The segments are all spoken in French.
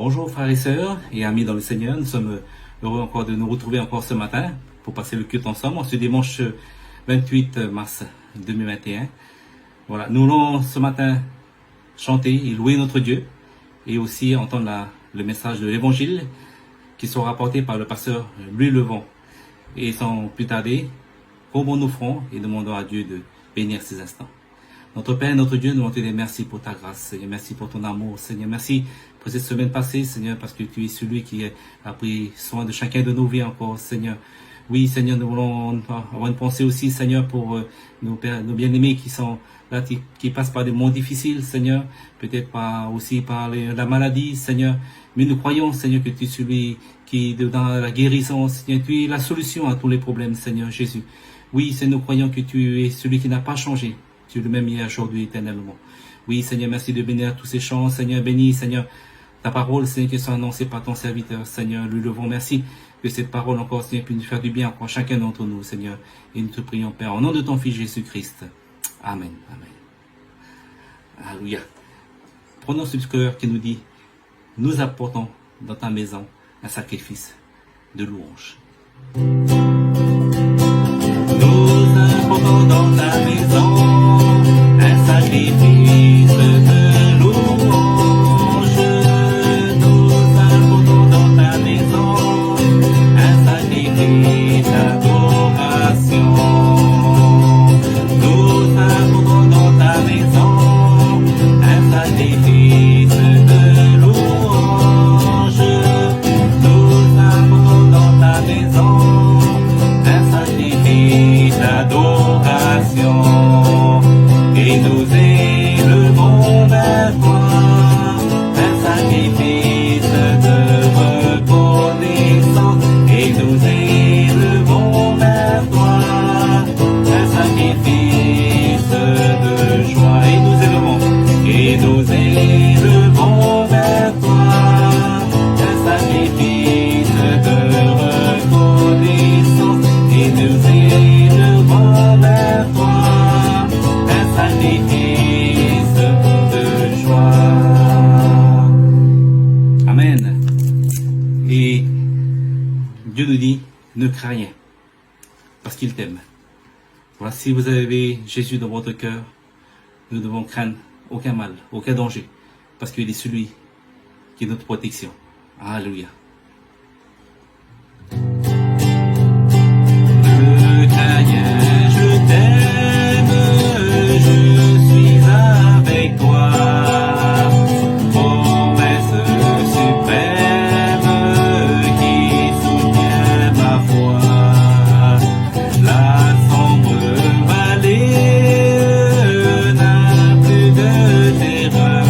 Bonjour frères et sœurs et amis dans le Seigneur, nous sommes heureux encore de nous retrouver encore ce matin pour passer le culte ensemble en ce dimanche 28 mars 2021. Voilà, nous allons ce matin chanter et louer notre Dieu et aussi entendre le message de l'évangile qui sera rapporté par le pasteur Louis Levent. Et sans plus tarder, courbons nos fronts et demandons à Dieu de bénir ces instants. Notre Père, notre Dieu, nous voulons te dire merci pour ta grâce, Seigneur, merci pour ton amour, Seigneur, merci pour cette semaine passée, Seigneur, parce que tu es celui qui a pris soin de chacun de nos vies encore, Seigneur. Oui, Seigneur, nous voulons avoir une pensée aussi, Seigneur, pour nos bien-aimés qui sont là, qui passent par des moments difficiles, Seigneur, peut-être aussi par la maladie, Seigneur, mais nous croyons, Seigneur, que tu es celui qui est dans la guérison, Seigneur, tu es la solution à tous les problèmes, Seigneur Jésus. Oui, Seigneur, nous croyons que tu es celui qui n'a pas changé. Tu es le même hier, aujourd'hui, éternellement. Oui, Seigneur, merci de bénir tous ces chants. Seigneur, bénis, Seigneur, ta parole, Seigneur, qui soit annoncée par ton serviteur. Seigneur, nous levons, merci que cette parole encore, Seigneur, puisse nous faire du bien encore chacun d'entre nous, Seigneur. Et nous te prions, Père, au nom de ton Fils Jésus-Christ. Amen. Amen. Alléluia. Prenons ce cœur qui nous dit, nous apportons dans ta maison un sacrifice de louange. Nous apportons dans ta maison un sacrifice de louange. Nous apportons dans ta maison un sacrifice d'adoration. Nous apportons dans ta maison un sacrifice de louange. Nous apportons dans ta maison un sacrifice d'adoration. Et nous élevons vers toi un sacrifice de reconnaissance. Et nous élevons vers toi un sacrifice de joie. Et nous élevons vers toi un sacrifice de reconnaissance. Et nous élevons vers toi un sacrifice de joie. Amen. Et Dieu nous dit, ne crains rien, parce qu'il t'aime. Voilà, si vous avez Jésus dans votre cœur, nous devons craindre aucun mal, aucun danger, parce qu'il est celui qui est notre protection. Alléluia. Ne crains rien, je t'aime, je suis avec toi. Promesse suprême qui soutient ma foi. La sombre vallée n'a plus de terreur.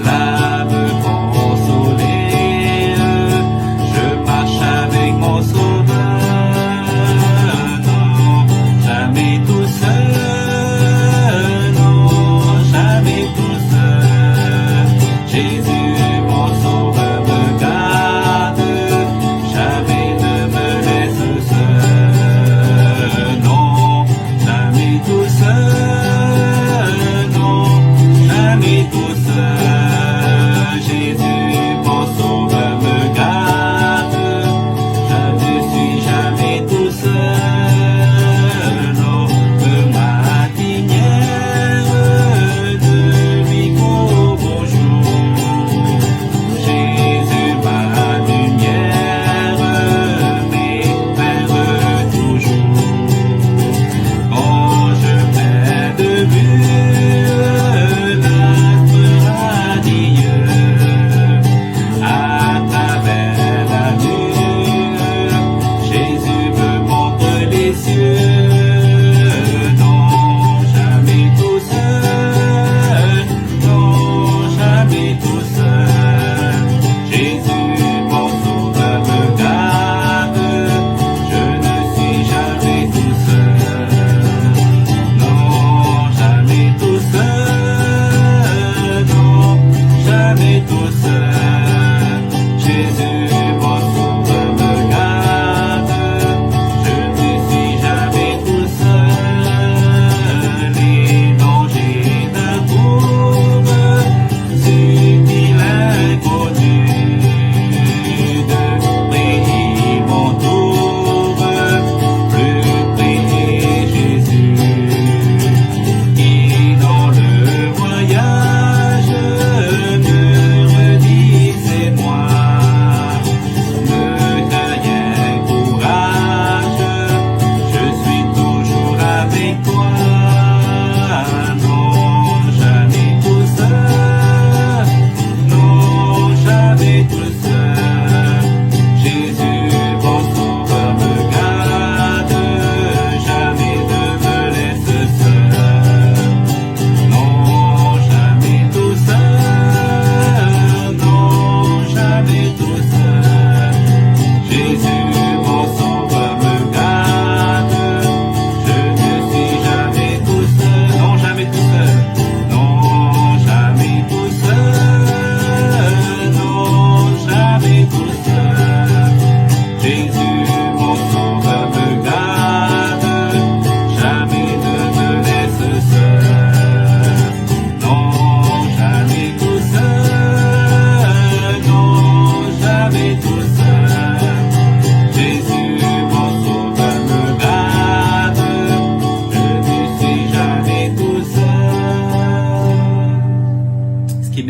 L'âme consolée, je marche avec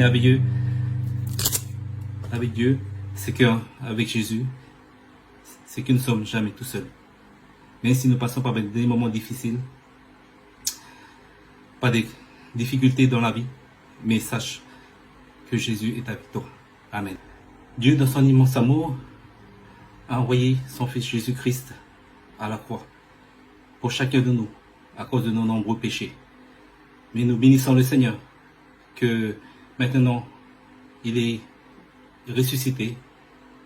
merveilleux avec Dieu, c'est qu'avec Jésus, c'est que nous ne sommes jamais tout seuls. Même si nous passons par des moments difficiles, pas des difficultés dans la vie, mais sache que Jésus est avec toi. Amen. Dieu, dans son immense amour, a envoyé son Fils Jésus-Christ à la croix pour chacun de nous, à cause de nos nombreux péchés. Mais nous bénissons le Seigneur, que maintenant, il est ressuscité,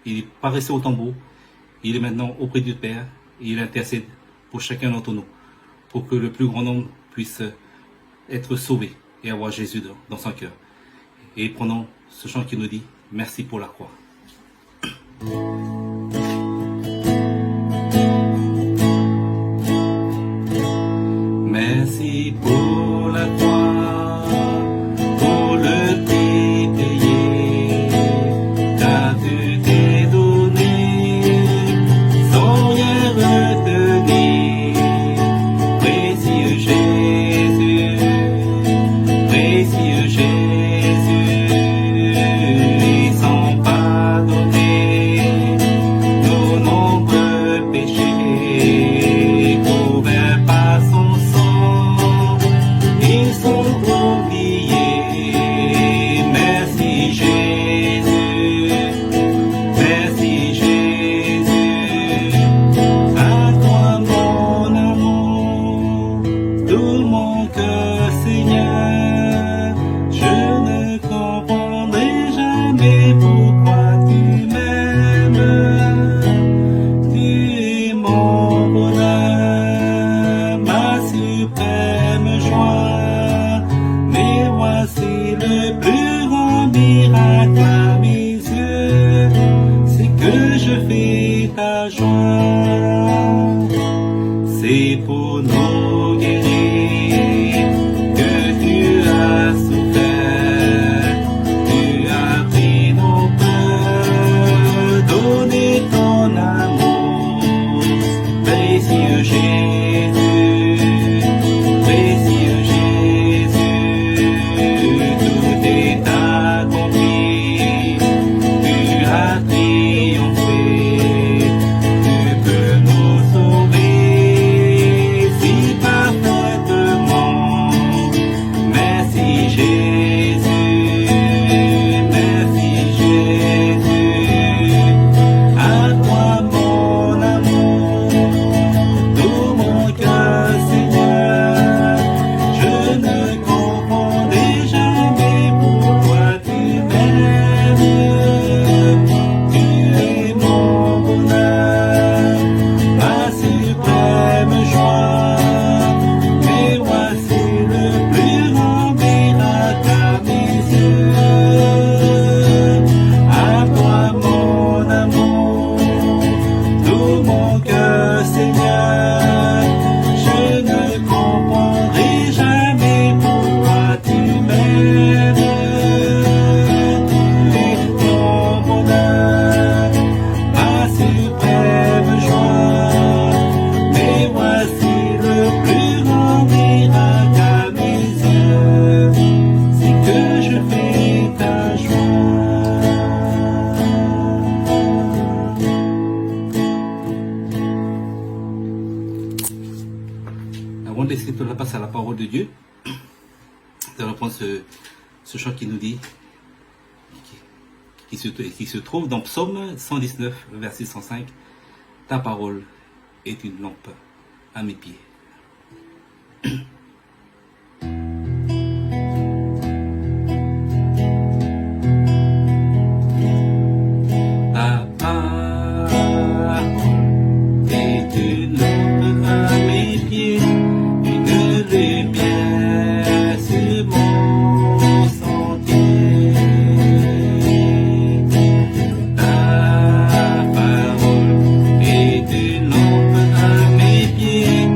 il est paraissé au tombeau, il est maintenant auprès du Père, et il intercède pour chacun d'entre nous, pour que le plus grand nombre puisse être sauvé et avoir Jésus dans son cœur. Et prenons ce chant qui nous dit « Merci pour la croix ». Merci pour la croix, pour le prix payé, car tu t'es donné, sans rien retenir. Précieux Jésus, précieux Jésus, et sans pardonner nos nombreux péchés, couverts par son sang, ils sont oubliés. Merci Jésus, merci Jésus, à toi mon amour, tout mon cœur Seigneur, je ne comprendrai jamais pourquoi tu m'aimes. Tu es mon bonheur, ma suprême joie, mais voici le plus grand miracle à mes yeux, c'est que je fais ta joie. C'est pour nous guérir que tu as souffert, tu as pris nos peurs, donné ton amour. Précieux Jésus, précieux Jésus, tout est accompli, tu as triomphé, tu peux nous sauver si parfaitement. Merci Jésus, merci Jésus, à toi mon amour, tout mon cœur Seigneur, je ne comprendrai jamais pourquoi tu m'aimes. Tu es mon bonheur, ma suprême joie, mais voici le plus grand miracle à mes yeux. À toi mon amour, tout mon cœur Seigneur, je ne comprendrai jamais pourquoi tu m'aimes. Tu es mon bonheur, ma suprême joie, mais voici le plus grand miracle à mes yeux, c'est que je fais ta joie. Avant de laisser toute la place à la parole de Dieu, nous allons prendre ce chant qui nous dit, qui se trouve dans Psaume 119, verset 105, « Ta parole est une lampe à mes pieds. » Ta parole est une lampe à mes pieds, une lumière sur mon sentier. Ta parole est une lampe à mes pieds,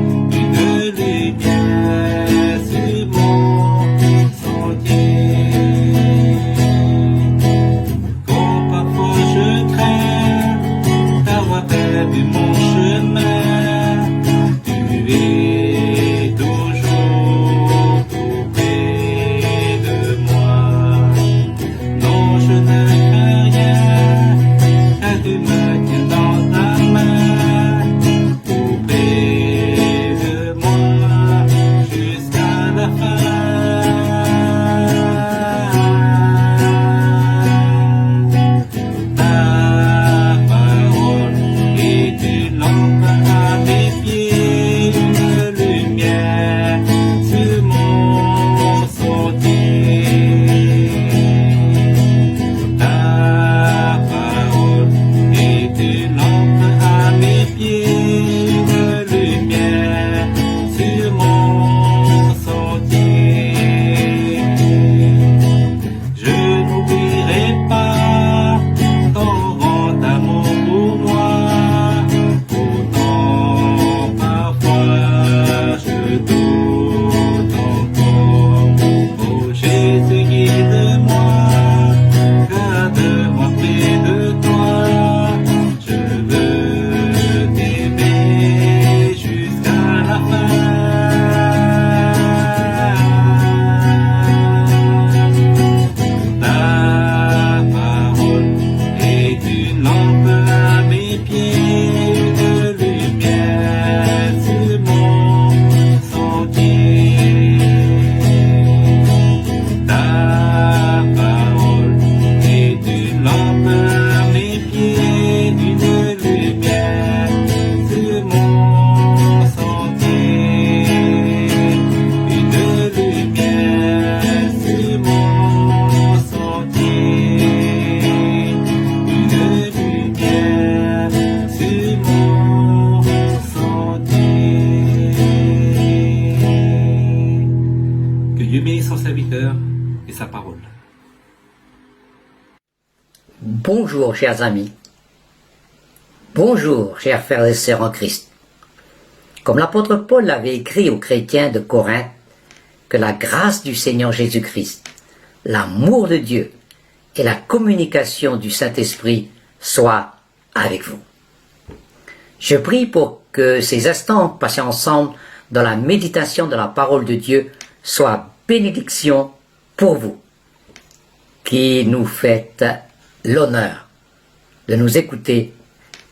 Dieu bénisse son serviteur et sa parole. Bonjour, chers amis. Bonjour, chers frères et sœurs en Christ. Comme l'apôtre Paul l'avait écrit aux chrétiens de Corinthe, que la grâce du Seigneur Jésus-Christ, l'amour de Dieu et la communication du Saint-Esprit soient avec vous. Je prie pour que ces instants passés ensemble dans la méditation de la parole de Dieu soient bénédiction pour vous, qui nous faites l'honneur de nous écouter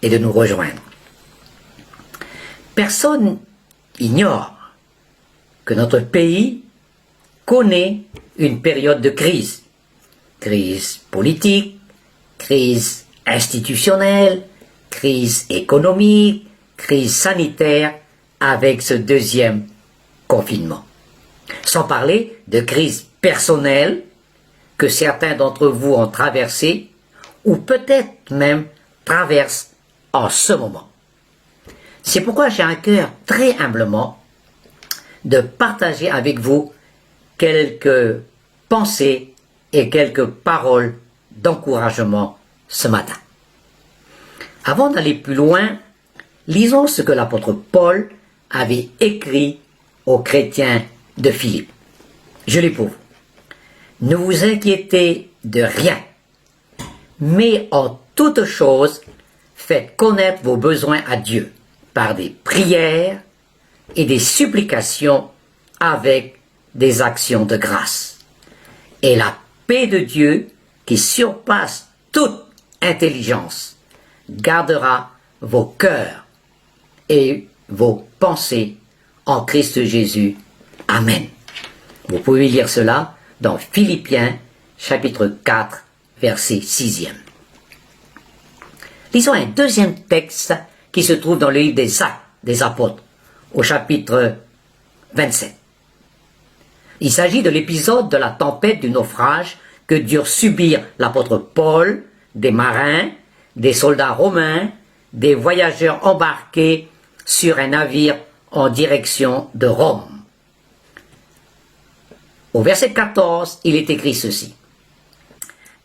et de nous rejoindre. Personne ignore que notre pays connaît une période de crise. Crise politique, crise institutionnelle, crise économique, crise sanitaire avec ce deuxième confinement. Sans parler de crise personnelle que certains d'entre vous ont traversée ou peut-être même traversent en ce moment. C'est pourquoi j'ai un cœur très humblement de partager avec vous quelques pensées et quelques paroles d'encouragement ce matin. Avant d'aller plus loin, lisons ce que l'apôtre Paul avait écrit aux chrétiens de Philippe. Je lis pour vous. Ne vous inquiétez de rien, mais en toute chose, faites connaître vos besoins à Dieu par des prières et des supplications avec des actions de grâce. Et la paix de Dieu, qui surpasse toute intelligence, gardera vos cœurs et vos pensées en Christ Jésus. Amen. Vous pouvez lire cela dans Philippiens, chapitre 4, verset 6e. Lisons un deuxième texte qui se trouve dans le livre des Actes des Apôtres, au chapitre 27. Il s'agit de l'épisode de la tempête du naufrage que durent subir l'apôtre Paul, des marins, des soldats romains, des voyageurs embarqués sur un navire en direction de Rome. Au verset 14, il est écrit ceci.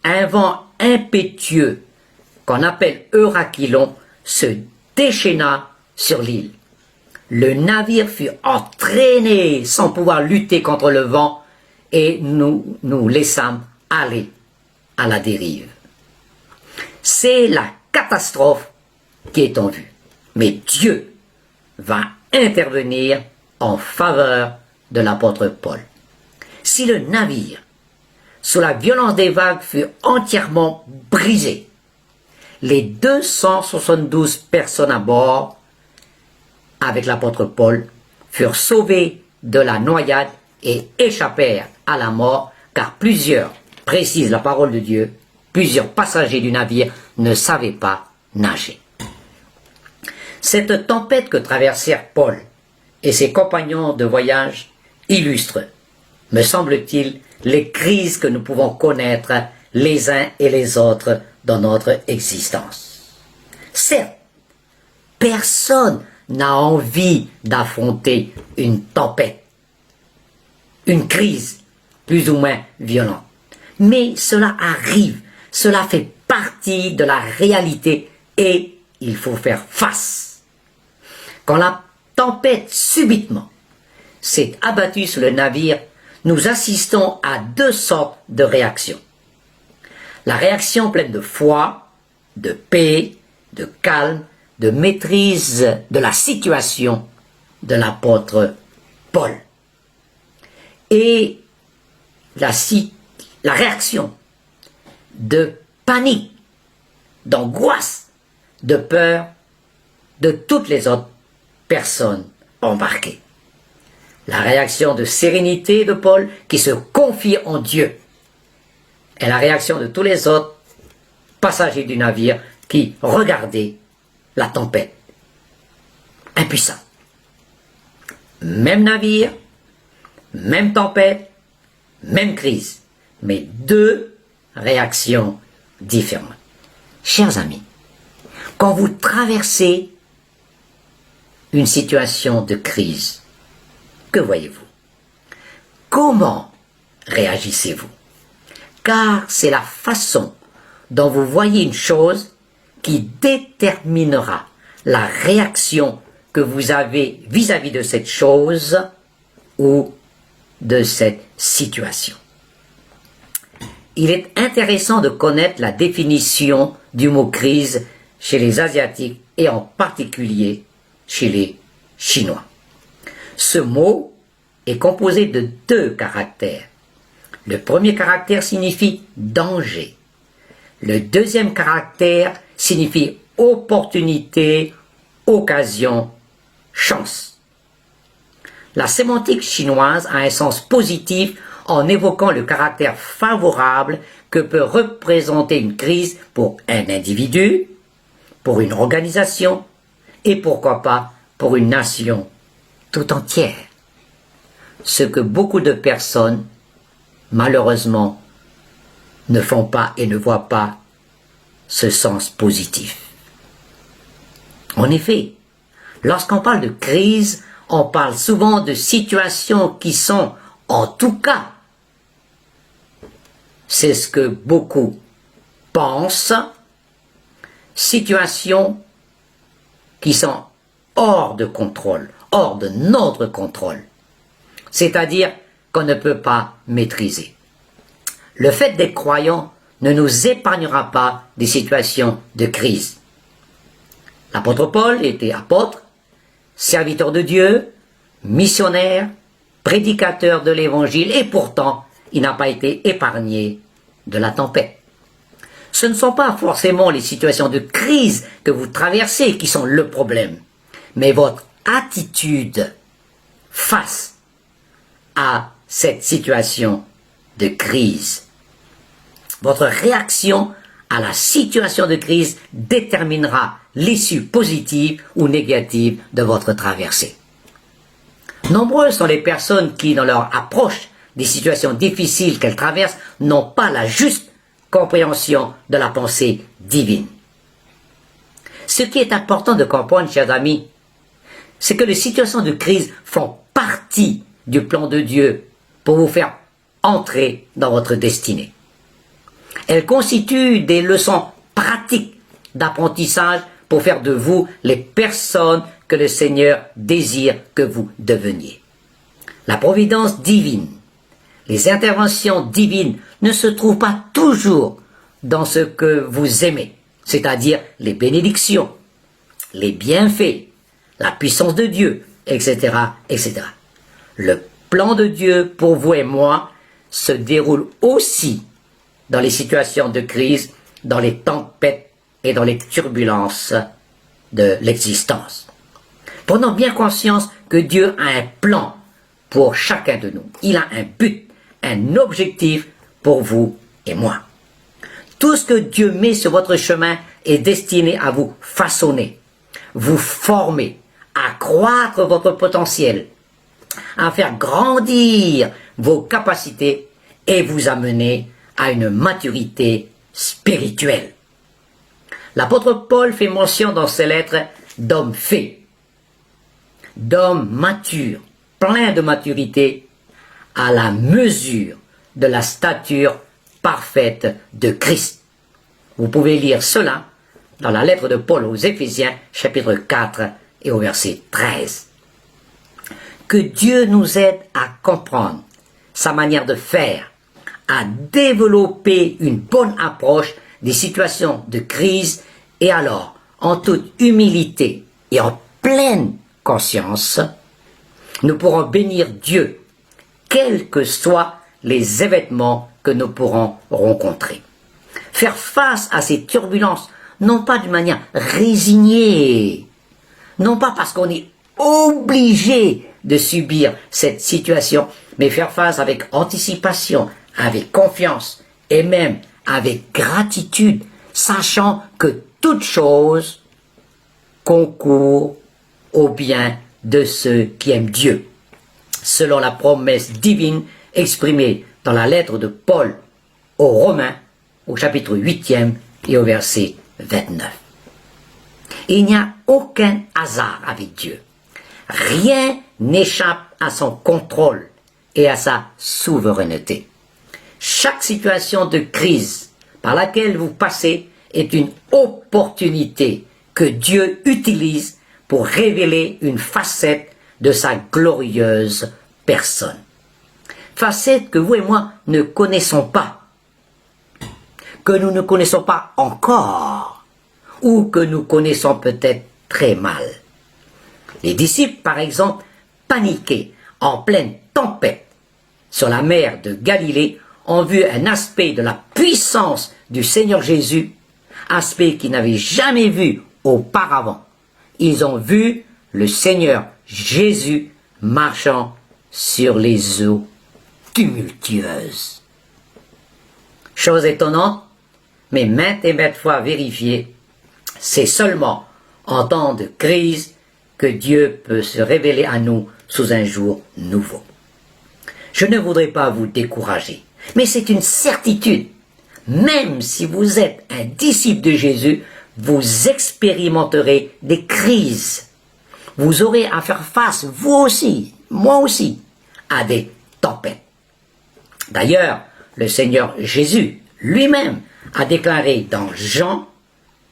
Un vent impétueux, qu'on appelle Eurachylon, se déchaîna sur l'île. Le navire fut entraîné sans pouvoir lutter contre le vent et nous nous laissâmes aller à la dérive. C'est la catastrophe qui est en vue. Mais Dieu va intervenir en faveur de l'apôtre Paul. Si le navire, sous la violence des vagues, fut entièrement brisé, les 272 personnes à bord, avec l'apôtre Paul, furent sauvées de la noyade et échappèrent à la mort, car plusieurs, précise la parole de Dieu, plusieurs passagers du navire ne savaient pas nager. Cette tempête que traversèrent Paul et ses compagnons de voyage illustre, me semble-t-il, les crises que nous pouvons connaître les uns et les autres dans notre existence. Certes, personne n'a envie d'affronter une tempête, une crise plus ou moins violente. Mais cela arrive, cela fait partie de la réalité et il faut faire face. Quand la tempête subitement s'est abattue sur le navire, nous assistons à deux sortes de réactions. La réaction pleine de foi, de paix, de calme, de maîtrise de la situation de l'apôtre Paul. Et la réaction de panique, d'angoisse, de peur de toutes les autres personnes embarquées. La réaction de sérénité de Paul qui se confie en Dieu. Et la réaction de tous les autres passagers du navire qui regardaient la tempête. Impuissants. Même navire, même tempête, même crise, mais deux réactions différentes. Chers amis, quand vous traversez une situation de crise, que voyez-vous? Comment réagissez-vous? Car c'est la façon dont vous voyez une chose qui déterminera la réaction que vous avez vis-à-vis de cette chose ou de cette situation. Il est intéressant de connaître la définition du mot crise chez les Asiatiques et en particulier chez les Chinois. Ce mot est composé de 2 caractères. Le premier caractère signifie danger. Le deuxième caractère signifie opportunité, occasion, chance. La sémantique chinoise a un sens positif en évoquant le caractère favorable que peut représenter une crise pour un individu, pour une organisation et pourquoi pas pour une nation tout entière. Ce que beaucoup de personnes, malheureusement, ne font pas et ne voient pas ce sens positif. En effet, lorsqu'on parle de crise, on parle souvent de situations qui sont, en tout cas, c'est ce que beaucoup pensent, situations qui sont hors de contrôle, hors de notre contrôle, c'est-à-dire qu'on ne peut pas maîtriser. Le fait d'être croyant ne nous épargnera pas des situations de crise. L'apôtre Paul était apôtre, serviteur de Dieu, missionnaire, prédicateur de l'Évangile et pourtant il n'a pas été épargné de la tempête. Ce ne sont pas forcément les situations de crise que vous traversez qui sont le problème, mais votre attitude face à cette situation de crise. Votre réaction à la situation de crise déterminera l'issue positive ou négative de votre traversée. Nombreuses sont les personnes qui, dans leur approche des situations difficiles qu'elles traversent, n'ont pas la juste compréhension de la pensée divine. Ce qui est important de comprendre, chers amis, c'est que les situations de crise font partie du plan de Dieu pour vous faire entrer dans votre destinée. Elles constituent des leçons pratiques d'apprentissage pour faire de vous les personnes que le Seigneur désire que vous deveniez. La providence divine, les interventions divines ne se trouvent pas toujours dans ce que vous aimez, c'est-à-dire les bénédictions, les bienfaits, la puissance de Dieu, etc., etc. Le plan de Dieu pour vous et moi se déroule aussi dans les situations de crise, dans les tempêtes et dans les turbulences de l'existence. Prenons bien conscience que Dieu a un plan pour chacun de nous. Il a un but, un objectif pour vous et moi. Tout ce que Dieu met sur votre chemin est destiné à vous façonner, vous former, à accroître votre potentiel, à faire grandir vos capacités et vous amener à une maturité spirituelle. L'apôtre Paul fait mention dans ses lettres d'hommes faits, d'hommes matures, pleins de maturité, à la mesure de la stature parfaite de Christ. Vous pouvez lire cela dans la lettre de Paul aux Éphésiens, chapitre 4 et au verset 13. Que Dieu nous aide à comprendre sa manière de faire, à développer une bonne approche des situations de crise et alors, en toute humilité et en pleine conscience, nous pourrons bénir Dieu, quels que soient les événements que nous pourrons rencontrer. Faire face à ces turbulences, non pas d'une manière résignée, non pas parce qu'on est obligé de subir cette situation, mais faire face avec anticipation, avec confiance et même avec gratitude, sachant que toute chose concourt au bien de ceux qui aiment Dieu, selon la promesse divine exprimée dans la lettre de Paul aux Romains, au chapitre 8e et au verset 29. Il n'y a aucun hasard avec Dieu. Rien n'échappe à son contrôle et à sa souveraineté. Chaque situation de crise par laquelle vous passez est une opportunité que Dieu utilise pour révéler une facette de sa glorieuse personne. Facette que vous et moi ne connaissons pas, que nous ne connaissons pas encore, ou que nous connaissons peut-être très mal. Les disciples, par exemple, paniqués en pleine tempête sur la mer de Galilée, ont vu un aspect de la puissance du Seigneur Jésus, aspect qu'ils n'avaient jamais vu auparavant. Ils ont vu le Seigneur Jésus marchant sur les eaux tumultueuses. Chose étonnante, mais maintes et maintes fois vérifiée, c'est seulement en temps de crise que Dieu peut se révéler à nous sous un jour nouveau. Je ne voudrais pas vous décourager, mais c'est une certitude. Même si vous êtes un disciple de Jésus, vous expérimenterez des crises. Vous aurez à faire face, vous aussi, moi aussi, à des tempêtes. D'ailleurs, le Seigneur Jésus lui-même a déclaré dans Jean,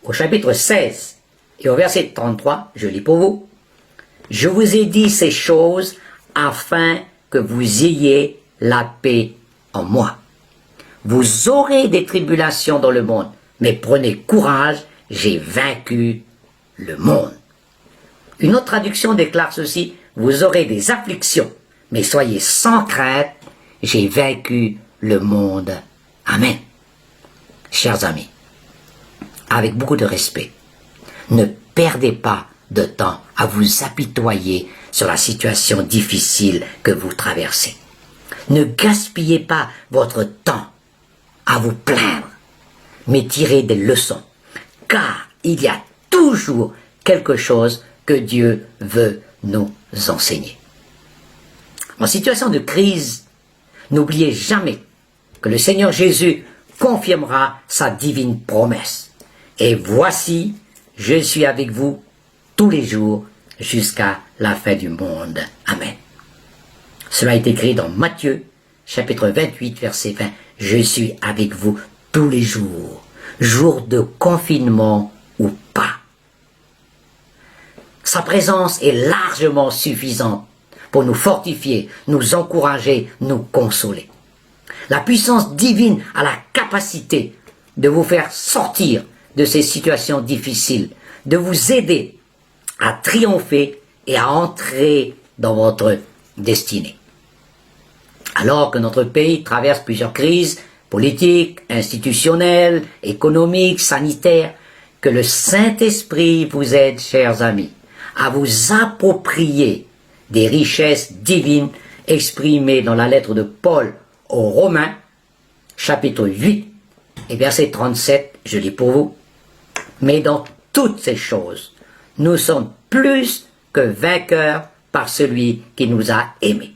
au chapitre 16 et au verset 33, je lis pour vous, « Je vous ai dit ces choses afin que vous ayez la paix en moi. Vous aurez des tribulations dans le monde, mais prenez courage, j'ai vaincu le monde. » Une autre traduction déclare ceci, « Vous aurez des afflictions, mais soyez sans crainte, j'ai vaincu le monde. » Amen. Chers amis, avec beaucoup de respect, ne perdez pas de temps à vous apitoyer sur la situation difficile que vous traversez. Ne gaspillez pas votre temps à vous plaindre, mais tirez des leçons, car il y a toujours quelque chose que Dieu veut nous enseigner. En situation de crise, n'oubliez jamais que le Seigneur Jésus confirmera sa divine promesse. Et voici, je suis avec vous tous les jours jusqu'à la fin du monde. Amen. Cela est écrit dans Matthieu, chapitre 28, verset 20. Je suis avec vous tous les jours, jour de confinement ou pas. Sa présence est largement suffisante pour nous fortifier, nous encourager, nous consoler. La puissance divine a la capacité de vous faire sortir de ces situations difficiles, de vous aider à triompher et à entrer dans votre destinée. Alors que notre pays traverse plusieurs crises politiques, institutionnelles, économiques, sanitaires, que le Saint-Esprit vous aide, chers amis, à vous approprier des richesses divines exprimées dans la lettre de Paul aux Romains, chapitre 8 et verset 37, je lis pour vous. Mais dans toutes ces choses, nous sommes plus que vainqueurs par celui qui nous a aimés.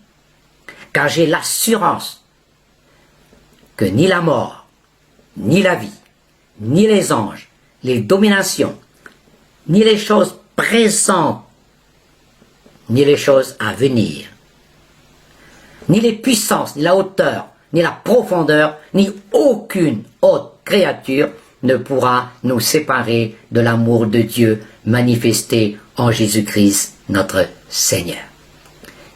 Car j'ai l'assurance que ni la mort, ni la vie, ni les anges, les dominations, ni les choses présentes, ni les choses à venir, ni les puissances, ni la hauteur, ni la profondeur, ni aucune autre créature ne pourra nous séparer de l'amour de Dieu manifesté en Jésus-Christ notre Seigneur.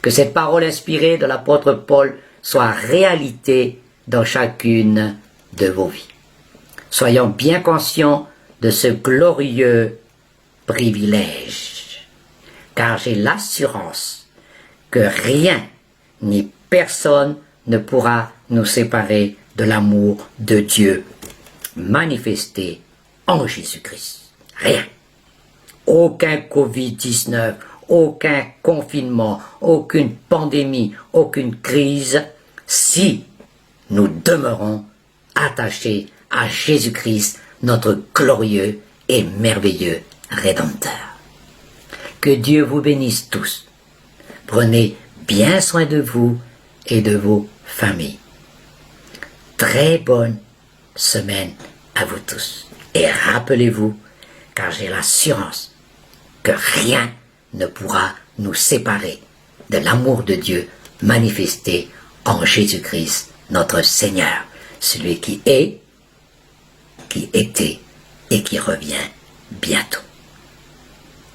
Que cette parole inspirée de l'apôtre Paul soit réalité dans chacune de vos vies. Soyons bien conscients de ce glorieux privilège, car j'ai l'assurance que rien ni personne ne pourra nous séparer de l'amour de Dieu manifesté en Jésus-Christ. Rien. Aucun Covid-19, aucun confinement, aucune pandémie, aucune crise, si nous demeurons attachés à Jésus-Christ, notre glorieux et merveilleux Rédempteur. Que Dieu vous bénisse tous. Prenez bien soin de vous et de vos familles. Très bonne semaine à vous tous. Et rappelez-vous, car j'ai l'assurance que rien ne pourra nous séparer de l'amour de Dieu manifesté en Jésus-Christ, notre Seigneur. celui qui est, qui était et qui revient bientôt.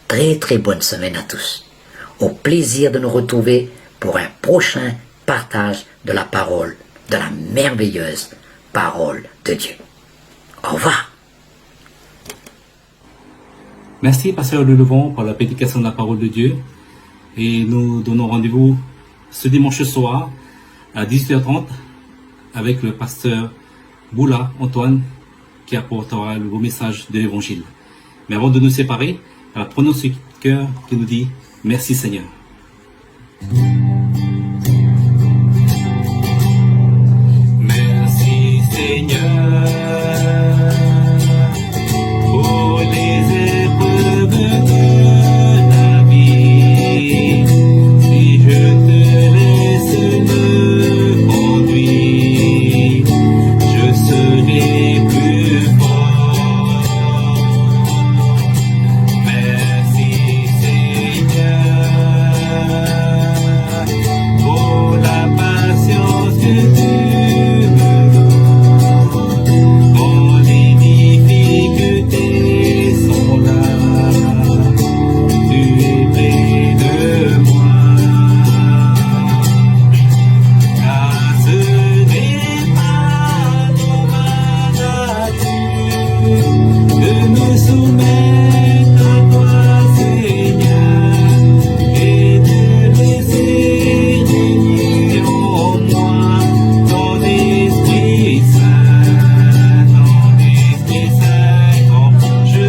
Très très bonne semaine à tous. Au plaisir de nous retrouver pour un prochain partage de la parole, de la merveilleuse parole de Dieu. Au revoir. Merci, Pasteur Lelevon, pour la prédication de la parole de Dieu. Et nous donnons rendez-vous ce dimanche soir à 18h30 avec le pasteur Boula Antoine qui apportera le beau message de l'évangile. Mais avant de nous séparer, alors prenons ce cœur qui nous dit merci Seigneur. Merci Seigneur pour les épreuves de la vie. Si je te laisse me conduire, je serai plus fort. Merci Seigneur pour la patience que tu me donnes. Quand les difficultés sont là, tu es près de moi. Car ce n'est pas dans ma nature de me soumettre à toi, Seigneur, et de laisser régner en moi ton Esprit Saint, quand je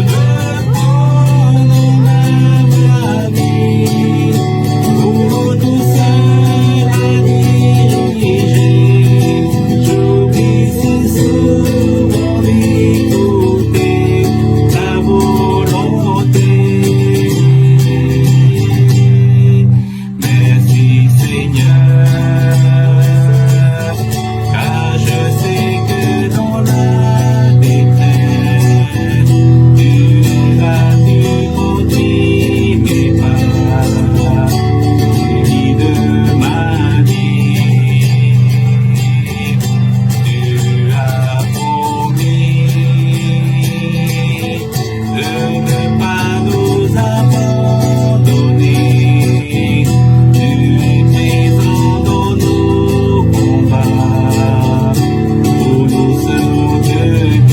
veux prendre ma vie, pour tout seul à diriger, j'oublie si souvent d'écouter ta volonté. Merci Seigneur, car je sais que dans la détresse, tu conduis mes pas, tu guides ma vie. Tu as promis de ne pas nous abandonner. Tu es présent dans nos combats pour nous soutenir.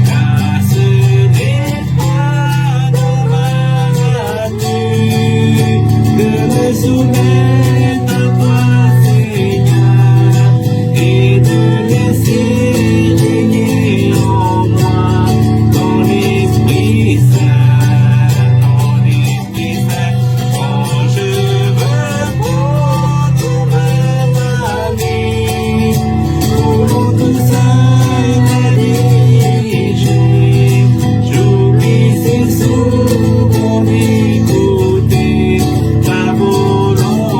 Car ce n'est pas dans ma nature de me soumettre à toi, Seigneur, et de laisser régner en moi ton Esprit Saint, quand je veux prendre ma vie, pour tout seul à diriger, j'oublie si souvent d'écouter ta volonté.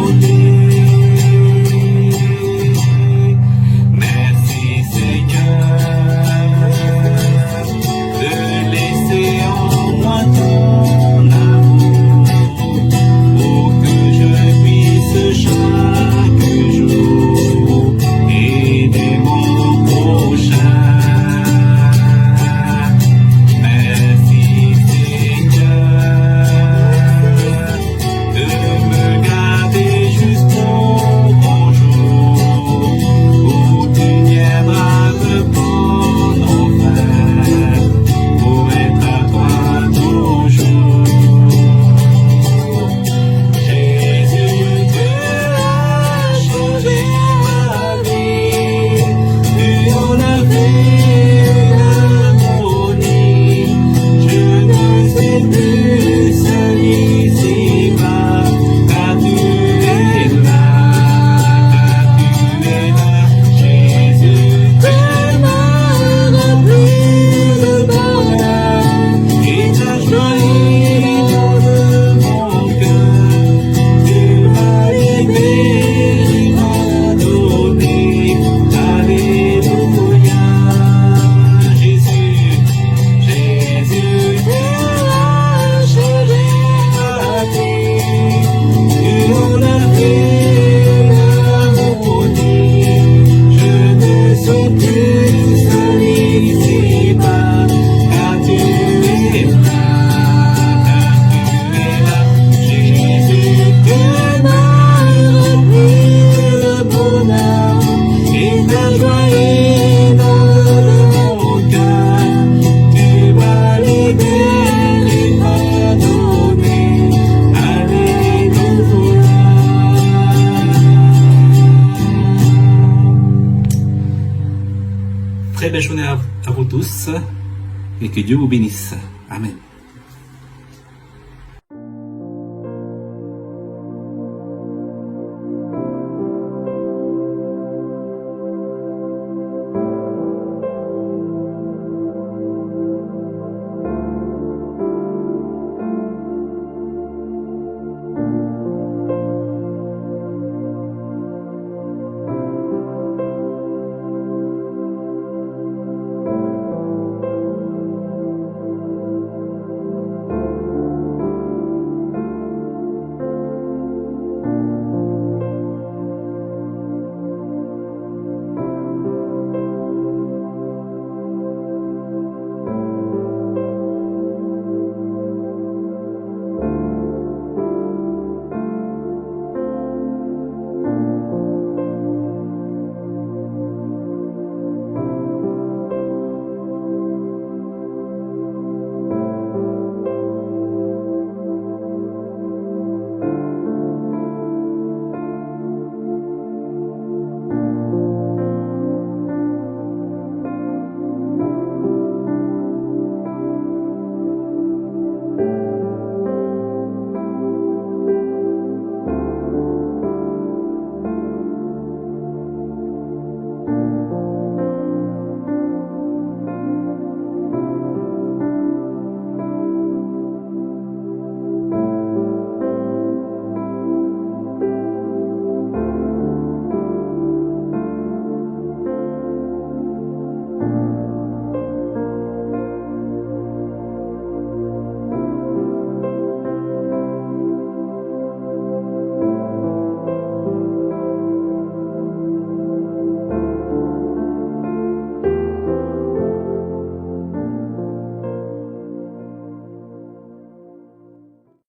très belle journée à vous tous et que Dieu vous bénisse. Amen.